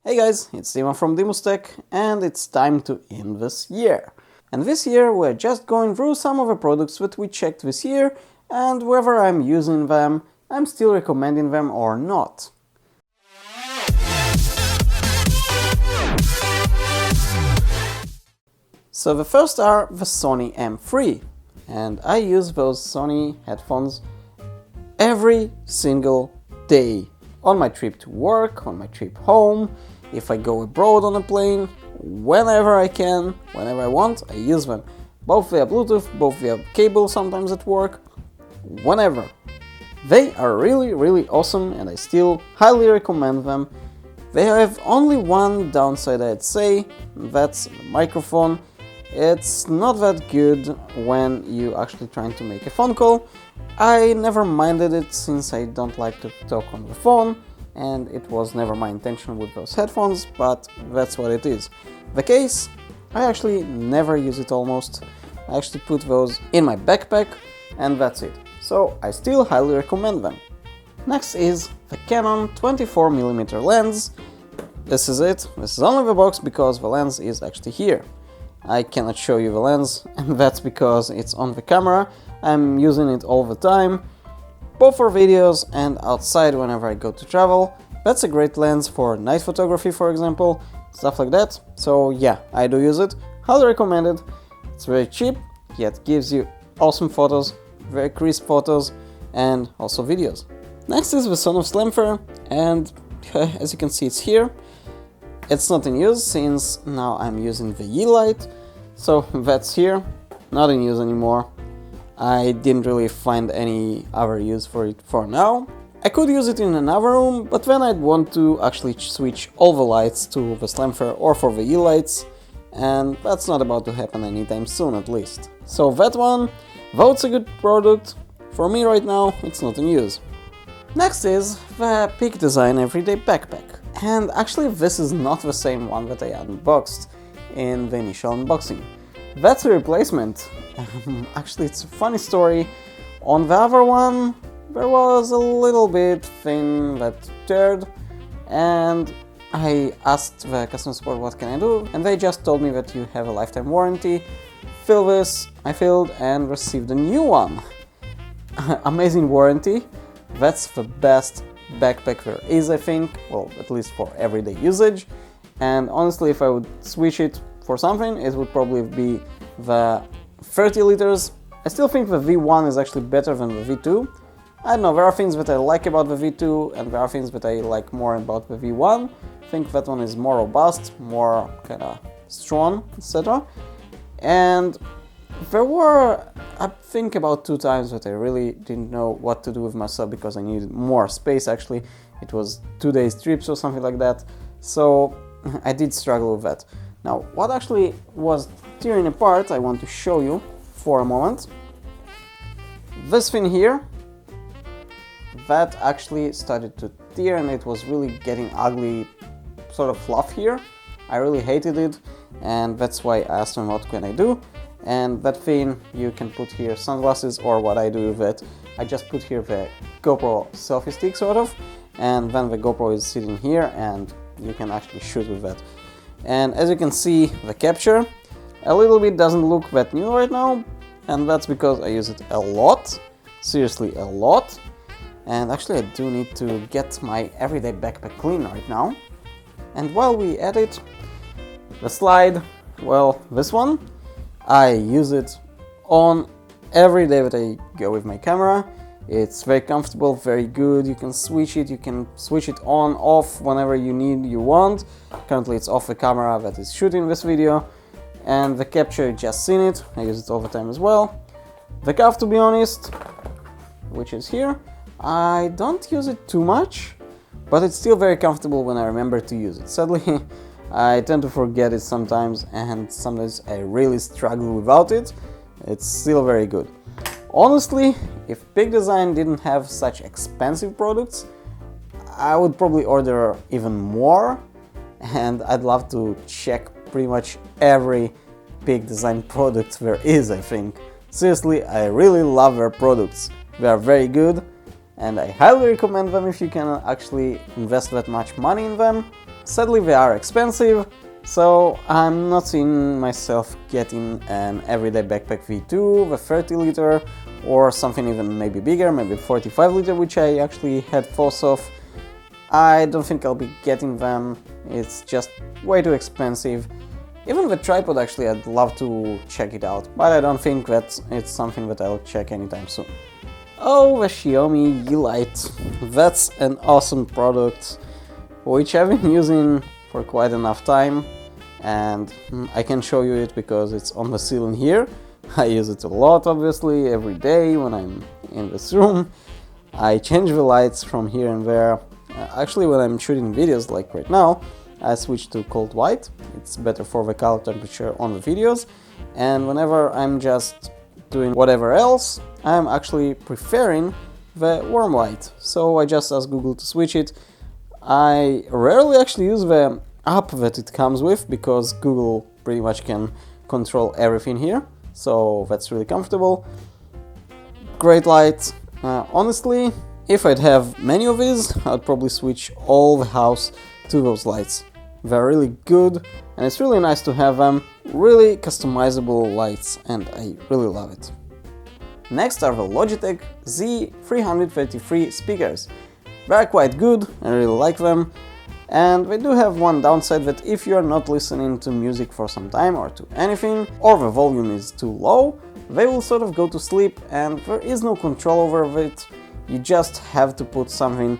Hey guys, it's Dima from DimusTech, and it's time to end this year. And this year we're just going through some of the products that we checked this year, and whether I'm using them, I'm still recommending them or not. So the first are the Sony M3, and I use those Sony headphones every single day. On my trip to work, on my trip home, if I go abroad on a plane, whenever I can, whenever I want, I use them. Both via Bluetooth, both via cable sometimes at work, whenever. They are really awesome and I still highly recommend them. They have only one downside, I'd say, that's the microphone. It's not that good when you actually trying to make a phone call. I never minded it since I don't like to talk on the phone, and it was never my intention with those headphones, but that's what it is. The case, I actually never use it almost. I actually put those in my backpack and that's it. So I still highly recommend them. Next is the Canon 24mm lens. This is it. This is only the box because the lens is actually here. I cannot show you the lens, and that's because it's on the camera. I'm using it all the time, both for videos and outside whenever I go to travel. That's a great lens for night photography, for example, stuff like that. So yeah, I do use it, highly recommend it. It's very cheap, yet gives you awesome photos, very crisp photos, and also videos. Next is the Sonos Slamfer, and as you can see it's here. It's not in use since now I'm using the Light, so that's here, not in use anymore. I didn't really find any other use for it for now. I could use it in another room, but then I'd want to actually switch all the lights to the Slamfer or for the lights, and that's not about to happen anytime soon at least. So that one, though it's a good product, for me right now it's not in use. Next is the Peak Design Everyday Backpack. And actually this is not the same one that I unboxed in the initial unboxing. That's a replacement. Actually, it's a funny story. On the other one, there was a little bit thing that teared, and I asked the customer support what can I do, and they just told me that you have a lifetime warranty. Fill this. I filled and received a new one. Amazing warranty. That's the best backpack there is, I think, well, at least for everyday usage. And honestly, if I would switch it for something, it would probably be the 30 liters. I still think the V1 is actually better than the V2. I don't know, there are things that I like about the V2 and there are things that I like more about the V1. I think that one is more robust, more kind of strong, etc. And there were, I think, about 2 times that I really didn't know what to do with myself because I needed more space actually. It was 2 days trips or something like that, so I did struggle with that. Now, what actually was tearing apart, I want to show you for a moment. This thing here, that actually started to tear and it was really getting ugly, sort of fluff here. I really hated it, and that's why I asked him what can I do. And that thing, you can put here sunglasses, or what I do with it, I just put here the GoPro selfie stick sort of, and then the GoPro is sitting here and you can actually shoot with that. And as you can see, the capture a little bit doesn't look that new right now, and that's because I use it a lot, seriously a lot. And actually I do need to get my everyday backpack clean right now. And while we at it, the slide, well, this one, I use it on every day that I go with my camera. It's very comfortable, very good. You can switch it on, off whenever you want. Currently it's off the camera that is shooting this video. And the capture, you just seen it. I use it all the time as well. The cuff, to be honest, which is here, I don't use it too much, but it's still very comfortable when I remember to use it. Sadly, I tend to forget it sometimes, and sometimes I really struggle without it. It's still very good. Honestly, if Peak Design didn't have such expensive products, I would probably order even more, and I'd love to check pretty much every Peak Design product there is, I think. Seriously, I really love their products. They are very good, and I highly recommend them if you can actually invest that much money in them. Sadly, they are expensive, so I'm not seeing myself getting an everyday backpack V2, the 30 liter, or something even maybe bigger, maybe 45 liter, which I actually had thoughts of. I don't think I'll be getting them, it's just way too expensive. Even the tripod, actually, I'd love to check it out, but I don't think that it's something that I'll check anytime soon. Oh, the Xiaomi Yeelight. That's an awesome product, which I've been using for quite enough time, and I can show you it because it's on the ceiling here. I use it a lot, obviously, every day when I'm in this room. I change the lights from here and there. Actually, when I'm shooting videos like right now, I switch to cold white. It's better for the color temperature on the videos, and whenever I'm just doing whatever else, I'm actually preferring the warm white. So I just ask Google to switch it. I rarely actually use the app that it comes with because Google pretty much can control everything here, so that's really comfortable. Great light. Honestly, if I'd have many of these, I'd probably switch all the house to those lights. They're really good, and it's really nice to have them. Really customizable lights, and I really love it. Next are the Logitech Z 333 speakers. They're quite good, I really like them, and they do have one downside, that if you're not listening to music for some time or to anything, or the volume is too low, they will sort of go to sleep and there is no control over it. You just have to put something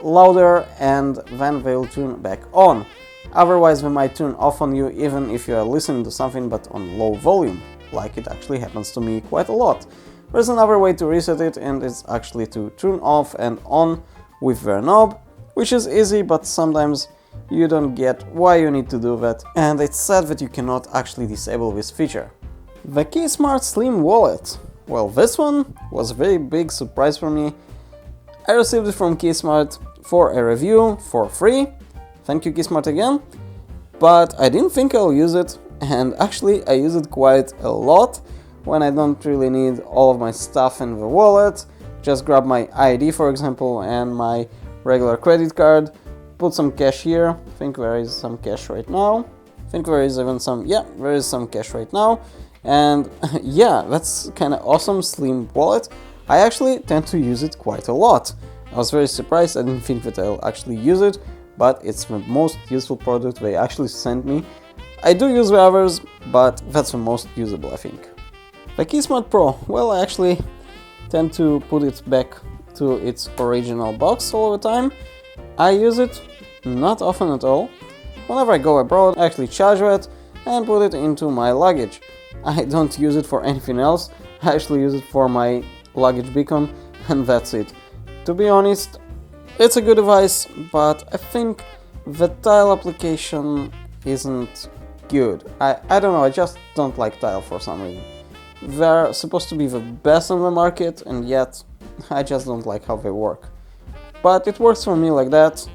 louder and then they'll tune back on. Otherwise they might turn off on you even if you are listening to something but on low volume, like it actually happens to me quite a lot. There's another way to reset it, and it's actually to turn off and on with the knob, which is easy, but sometimes you don't get why you need to do that, and it's sad that you cannot actually disable this feature. The KeySmart Slim Wallet. Well, this one was a very big surprise for me. I received it from KeySmart for a review for free. Thank you, KeySmart, again. But I didn't think I'll use it, and actually I use it quite a lot when I don't really need all of my stuff in the wallet. Just grab my ID, for example, and my regular credit card, put some cash here. I think there is some cash right now. I think there is even some, yeah, there is some cash right now. And yeah, that's kind of awesome slim wallet. I actually tend to use it quite a lot. I was very surprised, I didn't think that I'll actually use it, but it's the most useful product they actually sent me. I do use the others, but that's the most usable, I think. The KeySmart Pro, well, I actually tend to put it back to its original box all the time. I use it not often at all. Whenever I go abroad, I actually charge it and put it into my luggage. I don't use it for anything else. I actually use it for my luggage beacon, and that's it. To be honest, it's a good device, but I think the tile application isn't good. I don't know, I just don't like tile for some reason. They're supposed to be the best on the market, and yet I just don't like how they work. But it works for me like that,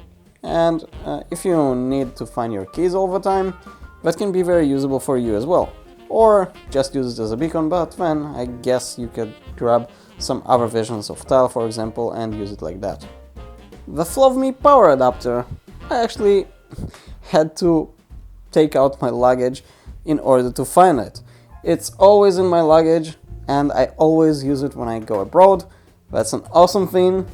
and if you need to find your keys all the time, that can be very usable for you as well. Or just use it as a beacon, but then I guess you could grab some other versions of tile, for example, and use it like that. The FlowMe power adapter. I actually had to take out my luggage in order to find it. It's always in my luggage, and I always use it when I go abroad. That's an awesome thing,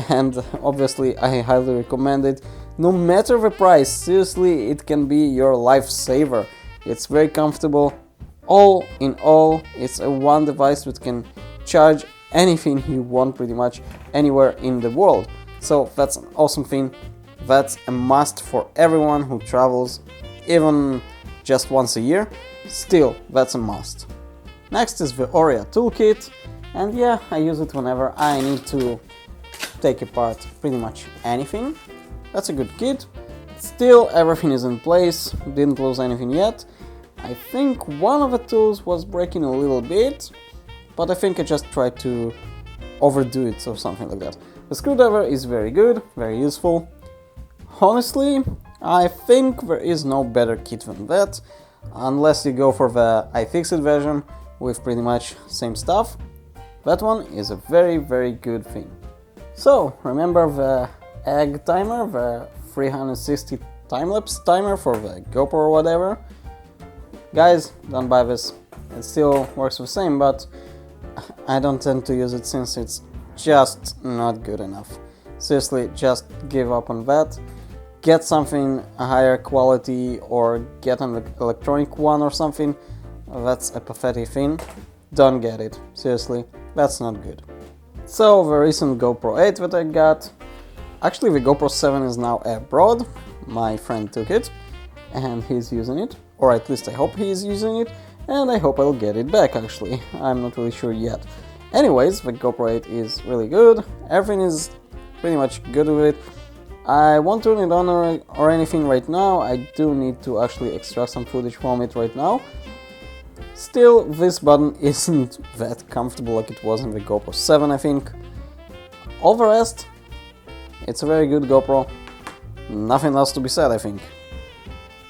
and obviously I highly recommend it. No matter the price, seriously, it can be your lifesaver. It's very comfortable. All in all, it's a one device that can charge anything you want pretty much anywhere in the world. So that's an awesome thing. That's a must for everyone who travels, even just once a year. Still, that's a must. Next is the Orea Toolkit, and yeah, I use it whenever I need to take apart pretty much anything. That's a good kit. Still, everything is in place, didn't lose anything yet. I think one of the tools was breaking a little bit, but I think I just tried to overdo it or something like that. The screwdriver is very good, very useful. Honestly, I think there is no better kit than that, unless you go for the iFixit version with pretty much same stuff. That one is a very, very good thing. So, remember the egg timer, the 360 time-lapse timer for the GoPro or whatever. Guys, don't buy this. It still works the same, but I don't tend to use it since it's just not good enough. Seriously, just give up on that. Get something a higher quality or get an electronic one or something. That's a pathetic thing. Don't get it. Seriously, that's not good. So the recent GoPro 8 that I got, actually the GoPro 7 is now abroad. My friend took it and he's using it, or at least I hope he is using it, and I hope I'll get it back actually. I'm not really sure yet. Anyways, the GoPro 8 is really good. Everything is pretty much good with it. I won't turn it on or anything right now. I do need to actually extract some footage from it right now. Still, this button isn't that comfortable like it was in the GoPro 7, I think. All the rest, it's a very good GoPro. Nothing else to be said, I think.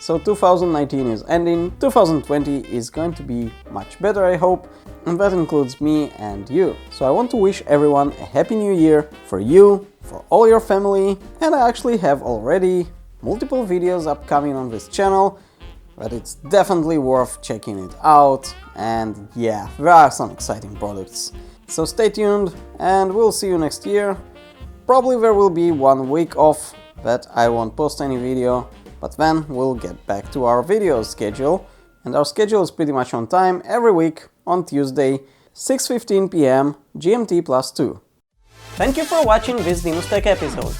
So 2019 is ending, 2020 is going to be much better, I hope, and that includes me and you. So I want to wish everyone a happy new year for you, for all your family, and I actually have already multiple videos upcoming on this channel, but it's definitely worth checking it out, and yeah, there are some exciting products. So stay tuned, and we'll see you next year. Probably there will be 1 week off that I won't post any video, but then we'll get back to our video schedule, and our schedule is pretty much on time every week on Tuesday, 6:15 p.m. GMT plus 2. Thank you for watching this DimusTech episode.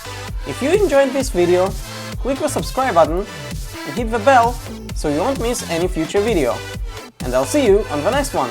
If you enjoyed this video, click the subscribe button and hit the bell so you won't miss any future video. And I'll see you on the next one.